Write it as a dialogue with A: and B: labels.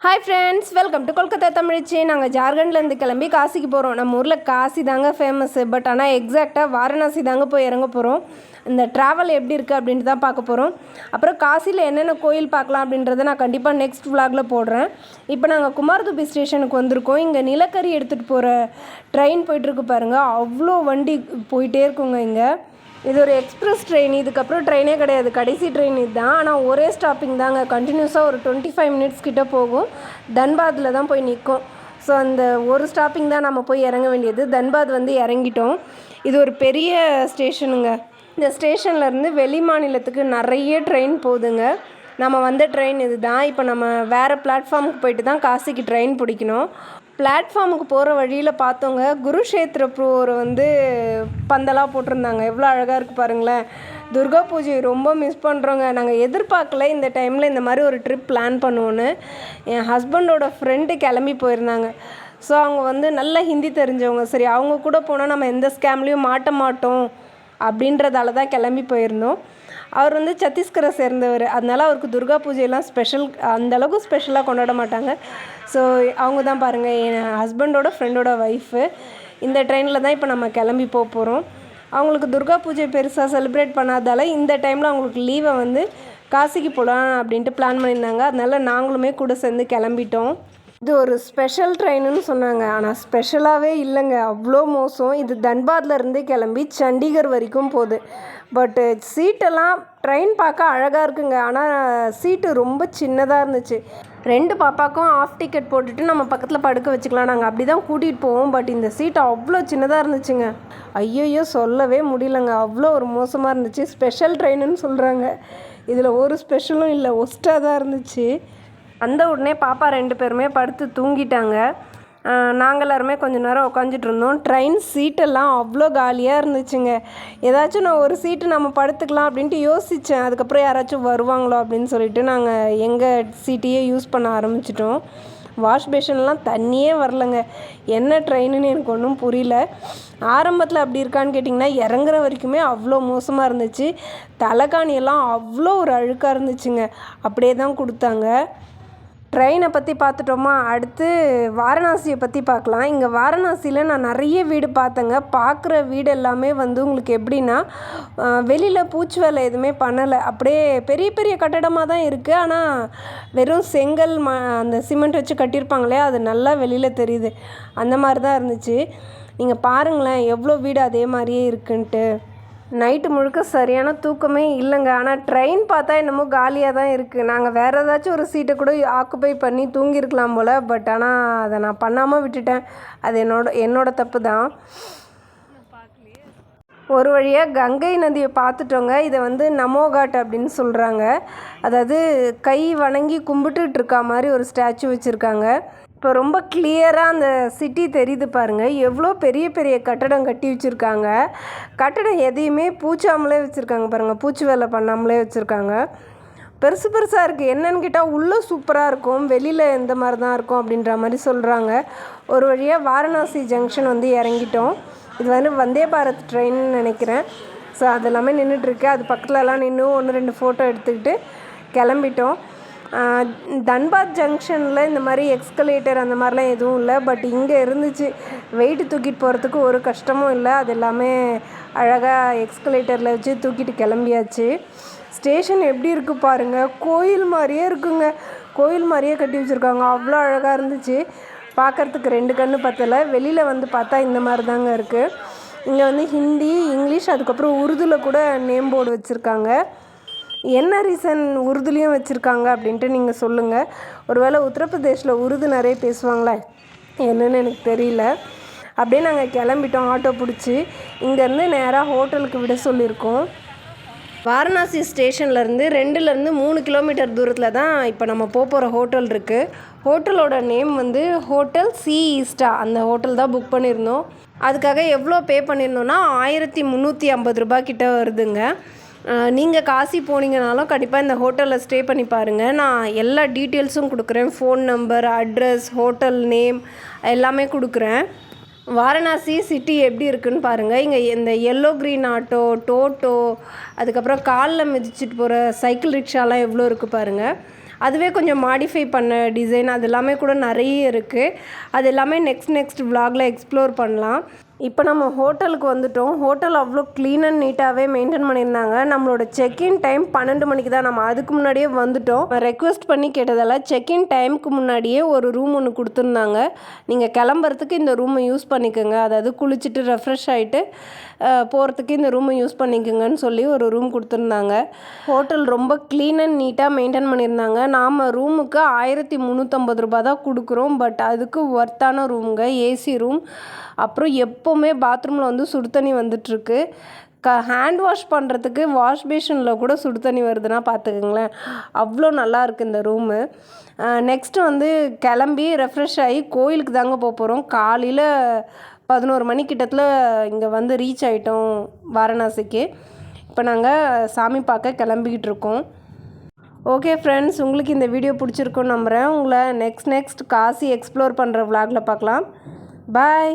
A: Hi friends, welcome to Kolkata தமிழ்ச்சி. நாங்கள் ஜார்க்கண்ட்லேருந்து கிளம்பி காசிக்கு போகிறோம். நம்ம ஊரில் காசி தாங்க ஃபேமஸ்ஸு, பட் ஆனால் எக்ஸாக்டாக வாரணாசி தாங்க போய் இறங்க போகிறோம். இந்த ட்ராவல் எப்படி இருக்குது அப்படின்ட்டு தான் பார்க்க போகிறோம். அப்புறம் காசியில் என்னென்ன கோயில் பார்க்கலாம் அப்படின்றத நான் கண்டிப்பாக நெக்ஸ்ட் விலாகில் போடுறேன். இப்போ நாங்கள் குமாரதுபி ஸ்டேஷனுக்கு வந்திருக்கோம். இங்கே நிலக்கரி எடுத்துகிட்டு போகிற ட்ரெயின் போய்ட்டுருக்கு பாருங்கள். அவ்வளோ வண்டி போயிட்டே இருக்குங்க. இங்கே இது ஒரு எக்ஸ்பிரஸ் ட்ரெயின். இதுக்கப்புறம் ட்ரெயினே கிடையாது, கடைசி ட்ரெயின் இதுதான். ஆனால் ஒரே ஸ்டாப்பிங் தாங்க. கண்டினியூஸாக ஒரு 25 மினிட்ஸ் கிட்டே போகும். தன்பாத்தில் தான் போய் நிற்கும். ஸோ அந்த ஒரு ஸ்டாப்பிங் தான் நம்ம போய் இறங்க வேண்டியது. தன்பாத் வந்து இறங்கிட்டோம். இது ஒரு பெரிய ஸ்டேஷனுங்க. இந்த ஸ்டேஷன்லேருந்து வெளி மாநிலத்துக்கு நிறைய ட்ரெயின் போகுதுங்க. நம்ம வந்த ட்ரெயின் இது தான். இப்போ நம்ம வேறு பிளாட்ஃபார்முக்கு போயிட்டு தான் காசிக்கு ட்ரெயின் பிடிக்கணும். பிளாட்ஃபார்முக்கு போகிற வழியில் பார்த்தோங்க, குருஷேத்திர ப்ரோரை வந்து பந்தலாக போட்டிருந்தாங்க. எவ்வளோ அழகாக இருக்குது பாருங்களேன். துர்கா பூஜை ரொம்ப மிஸ் பண்ணுறோங்க. நாங்கள் எதிர்பார்க்கல இந்த டைமில் இந்த மாதிரி ஒரு ட்ரிப் பிளான் பண்ணுவோன்னு. என் ஹஸ்பண்டோட ஃப்ரெண்டு கிளம்பி போயிருந்தாங்க. ஸோ அவங்க வந்து நல்ல ஹிந்தி தெரிஞ்சவங்க. சரி, அவங்க கூட போனால் நம்ம எந்த ஸ்கேம்லேயும் மாட்ட மாட்டோம் அப்படின்றதால தான் கிளம்பி போயிருந்தோம். அவர் வந்து சத்தீஸ்கரை சேர்ந்தவர். அதனால் அவருக்கு துர்கா பூஜையெல்லாம் ஸ்பெஷல், அந்தளவுக்கு ஸ்பெஷலாக கொண்டாட மாட்டாங்க. ஸோ அவங்க தான் பாருங்கள், என் ஹஸ்பண்டோட ஃப்ரெண்டோட ஒய்ஃபு. இந்த ட்ரெயினில் தான் இப்போ நம்ம கிளம்பி போகிறோம். அவங்களுக்கு துர்கா பூஜை பெருசாக செலிப்ரேட் பண்ணாதால இந்த டைமில் அவங்களுக்கு லீவை வந்து காசிக்கு போகலாம் அப்படின்ட்டு பிளான் பண்ணியிருந்தாங்க. அதனால் நாங்களுமே கூட சேர்ந்து கிளம்பிட்டோம். இது ஒரு ஸ்பெஷல் ட்ரெயினுன்னு சொன்னாங்க, ஆனால் ஸ்பெஷலாகவே இல்லைங்க. அவ்வளோ மோசம். இது தன்பாத்லேருந்து கிளம்பி சண்டிகர் வரைக்கும் போகுது. பட்டு சீட்டெல்லாம் ட்ரெயின் பார்க்க அழகாக இருக்குங்க, ஆனால் சீட்டு ரொம்ப சின்னதாக இருந்துச்சு. 2 பாப்பாக்கும் ஆஃப் டிக்கெட் போட்டுட்டு நம்ம பக்கத்தில் படுக்க வச்சுக்கலாம். நாங்கள் அப்படி தான் கூட்டிகிட்டு போவோம். பட் இந்த சீட்டு அவ்வளோ சின்னதாக இருந்துச்சுங்க. ஐயோ, சொல்லவே முடியலங்க. அவ்வளோ ஒரு மோசமாக இருந்துச்சு. ஸ்பெஷல் ட்ரெயினுன்னு சொல்கிறாங்க, இதில் ஒரு ஸ்பெஷலும் இல்லை, ஒஸ்ட்டாக தான் இருந்துச்சு. அந்த உடனே பாப்பா 2 பேருமே படுத்து தூங்கிட்டாங்க. நாங்கள் எல்லாருமே கொஞ்சம் நேரம் உட்காந்துட்டு இருந்தோம். ட்ரெயின் சீட்டெல்லாம் அவ்வளோ காலியாக இருந்துச்சுங்க. ஏதாச்சும் நான் ஒரு சீட்டு நம்ம படுத்துக்கலாம் அப்படின்ட்டு யோசித்தேன். அதுக்கப்புறம் யாராச்சும் வருவாங்களோ அப்படின்னு சொல்லிட்டு நாங்கள் எங்கள் சீட்டையே யூஸ் பண்ண ஆரம்பிச்சிட்டோம். வாஷ் பேஷன்லாம் தண்ணியே வரலைங்க. என்ன ட்ரெயினுன்னு எனக்கு ஒன்றும் புரியல. ஆரம்பத்தில் அப்படி இருக்கான்னு கேட்டிங்கன்னா, இறங்குற வரைக்குமே அவ்வளோ மோசமாக இருந்துச்சு. தலைகாணியெல்லாம் அவ்வளோ ஒரு அழுக்காக இருந்துச்சுங்க. அப்படியே தான் கொடுத்தாங்க. ட்ரெயினை பற்றி பார்த்துட்டோமா, அடுத்து வாரணாசியை பற்றி பார்க்கலாம். இங்கே வாரணாசியில் நான் நிறைய வீடு பார்த்தேங்க. பார்க்குற வீடு எல்லாமே வந்து உங்களுக்கு எப்படின்னா, வெளியில் பூச்சி வேலை எதுவுமே பண்ணலை. அப்படியே பெரிய பெரிய கட்டடமாக தான் இருக்குது. ஆனால் வெறும் செங்கல் அந்த சிமெண்ட் வச்சு கட்டியிருப்பாங்களே, அது நல்லா வெளியில் தெரியுது. அந்த மாதிரி தான் இருந்துச்சு. நீங்கள் பாருங்களேன் எவ்வளோ வீடு அதே மாதிரியே இருக்குன்ட்டு. நைட்டு முழுக்க சரியான தூக்கமே இல்லைங்க. ஆனால் ட்ரெயின் பார்த்தா என்னமோ காலியாக தான் இருக்குது. நாங்கள் வேறு ஏதாச்சும் ஒரு சீட்டை கூட ஆக்குப்பை பண்ணி தூங்கியிருக்கலாம் போல். பட் ஆனால் அதை நான் பண்ணாமல் விட்டுட்டேன். அது என்னோட தப்பு தான். ஒரு வழியாக கங்கை நதியை பார்த்துட்டோங்க. இதை வந்து நமோகாட் அப்படின்னு சொல்கிறாங்க. அதாவது கை வணங்கி கும்பிட்டுட்டு இருக்கா மாதிரி ஒரு ஸ்டாச்சு வச்சுருக்காங்க. இப்போ ரொம்ப கிளியராக அந்த சிட்டி தெரியுது பாருங்கள். எவ்வளோ பெரிய பெரிய கட்டடம் கட்டி வச்சுருக்காங்க. கட்டடம் எதையுமே பூச்சாமலே வச்சுருக்காங்க பாருங்கள். பூச்சி வேலை பண்ணாமலே வச்சுருக்காங்க. பெருசு பெருசாக இருக்குது. என்னென்னு கேட்டால் உள்ளே சூப்பராக இருக்கும், வெளியில் எந்த மாதிரி தான் இருக்கும் அப்படின்ற மாதிரி சொல்கிறாங்க. ஒரு வழியாக வாரணாசி ஜங்ஷன் வந்து இறங்கிட்டோம். இது வந்து வந்தே பாரத் ட்ரெயின்னு நினைக்கிறேன். ஸோ அது எல்லாமே நின்றுட்டுருக்கு. அது பக்கத்துலலாம் நின்று 1-2 ஃபோட்டோ எடுத்துக்கிட்டு கிளம்பிட்டோம். தன்பாத் ஜங்ஷனில் இந்த மாதிரி எக்ஸ்கலேட்டர் அந்த மாதிரிலாம் எதுவும் இல்லை. பட் இங்கே இருந்துச்சு. வெயிட்டு தூக்கிட்டு போகிறதுக்கு ஒரு கஷ்டமும் இல்லை. அது எல்லாமே அழகாக எக்ஸ்கலேட்டரில் வச்சு தூக்கிட்டு கிளம்பியாச்சு. ஸ்டேஷன் எப்படி இருக்குது பாருங்கள். கோயில் மாதிரியே இருக்குங்க. கோயில் மாதிரியே கட்டி வச்சுருக்காங்க. அவ்வளோ அழகாக இருந்துச்சு. பார்க்குறதுக்கு 2 கண்ணு பத்தலை. வெளியில் வந்து பார்த்தா இந்த மாதிரி தாங்க இருக்குது. இங்கே வந்து ஹிந்தி, இங்கிலீஷ், அதுக்கப்புறம் உருதுவில் கூட நேம் போர்டு வச்சுருக்காங்க. என்ன ரீசன் உருதுலேயும் வச்சுருக்காங்க அப்படின்ட்டு நீங்கள் சொல்லுங்கள். ஒருவேளை உத்தரப்பிரதேஷில் உருது நிறைய பேசுவாங்களே, என்னென்னு எனக்கு தெரியல. அப்படியே நாங்கள் கிளம்பிட்டோம் ஆட்டோ பிடிச்சி. இங்கேருந்து நேராக ஹோட்டலுக்கு விட சொல்லியிருக்கோம். வாரணாசி ஸ்டேஷன்லேருந்து 2-3 கிலோமீட்டர் தூரத்தில் தான் இப்போ நம்ம போகிற ஹோட்டல் இருக்குது. ஹோட்டலோட நேம் வந்து ஹோட்டல் சி ஈஸ்டா. அந்த ஹோட்டல் தான் புக் பண்ணியிருந்தோம். அதுக்காக எவ்வளோ பே பண்ணியிருந்தோன்னா 1350 ரூபாய் கிட்ட வருதுங்க. நீங்கள் காசி போனீங்கனாலும் கண்டிப்பாக இந்த ஹோட்டலில் ஸ்டே பண்ணி பாருங்கள். நான் எல்லா டீட்டெயில்ஸும் கொடுக்குறேன். Phone number, address, hotel name எல்லாமே கொடுக்குறேன். வாரணாசி சிட்டி எப்படி இருக்குன்னு பாருங்கள். இங்கே இந்த எல்லோ க்ரீன் ஆட்டோ, டோட்டோ, அதுக்கப்புறம் காலில் மிதிச்சிட்டு போகிற சைக்கிள் ரிக்ஷாலாம் எவ்வளோ இருக்குது பாருங்கள். அதுவே கொஞ்சம் மாடிஃபை பண்ண டிசைன் அது எல்லாமே கூட நிறைய இருக்குது. அது எல்லாமே நெக்ஸ்ட் vlogல எக்ஸ்ப்ளோர் பண்ணலாம். இப்போ நம்ம ஹோட்டலுக்கு வந்துட்டோம். ஹோட்டல் அவ்வளோ க்ளீன் அண்ட் நீட்டாகவே மெயின்டைன் பண்ணியிருந்தாங்க. நம்மளோட செக்இன் டைம் 12 மணிக்கு தான். நம்ம அதுக்கு முன்னாடியே வந்துட்டோம். ரெக்வெஸ்ட் பண்ணி கேட்டதால் செக்இன் டைமுக்கு முன்னாடியே ஒரு ரூம் ஒன்று கொடுத்துருந்தாங்க. நீங்கள் கிளம்புறதுக்கு இந்த ரூமை யூஸ் பண்ணிக்கோங்க, அதாவது குளிச்சுட்டு ரெஃப்ரெஷ் ஆகிட்டு போகிறதுக்கு இந்த ரூமை யூஸ் பண்ணிக்கோங்கன்னு சொல்லி ஒரு ரூம் கொடுத்துருந்தாங்க. ஹோட்டல் ரொம்ப க்ளீன் அண்ட் நீட்டாக மெயின்டைன் பண்ணியிருந்தாங்க. நாம் ரூமுக்கு 1350 ரூபா தான் கொடுக்குறோம். பட் அதுக்கு ஒர்த்தான ரூமுங்க, ஏசி ரூம். அப்புறம் எப்போவுமே பாத்ரூமில் வந்து சுடு தண்ணி வந்துட்டுருக்கு. ஹேண்ட் வாஷ் பண்ணுறதுக்கு வாஷ் பேஷனில் கூட சுடு தண்ணி வருதுன்னா பார்த்துக்குங்களேன். அவ்வளோ நல்லா இருக்குது இந்த ரூமு. நெக்ஸ்ட்டு வந்து கிளம்பி ரெஃப்ரெஷ் ஆகி கோயிலுக்கு தாங்க போகிறோம். காலையில் 11 மணி கிட்டத்தில் இங்கே வந்து ரீச் ஆகிட்டோம் வாரணாசிக்கு. இப்போ நாங்கள் சாமி பார்க்க கிளம்பிக்கிட்டு இருக்கோம். ஓகே ஃப்ரெண்ட்ஸ், உங்களுக்கு இந்த வீடியோ பிடிச்சிருக்குன்னு நம்புகிறேன். உங்களை நெக்ஸ்ட் காசி எக்ஸ்ப்ளோர் பண்ணுற vlogல பார்க்கலாம். பாய்.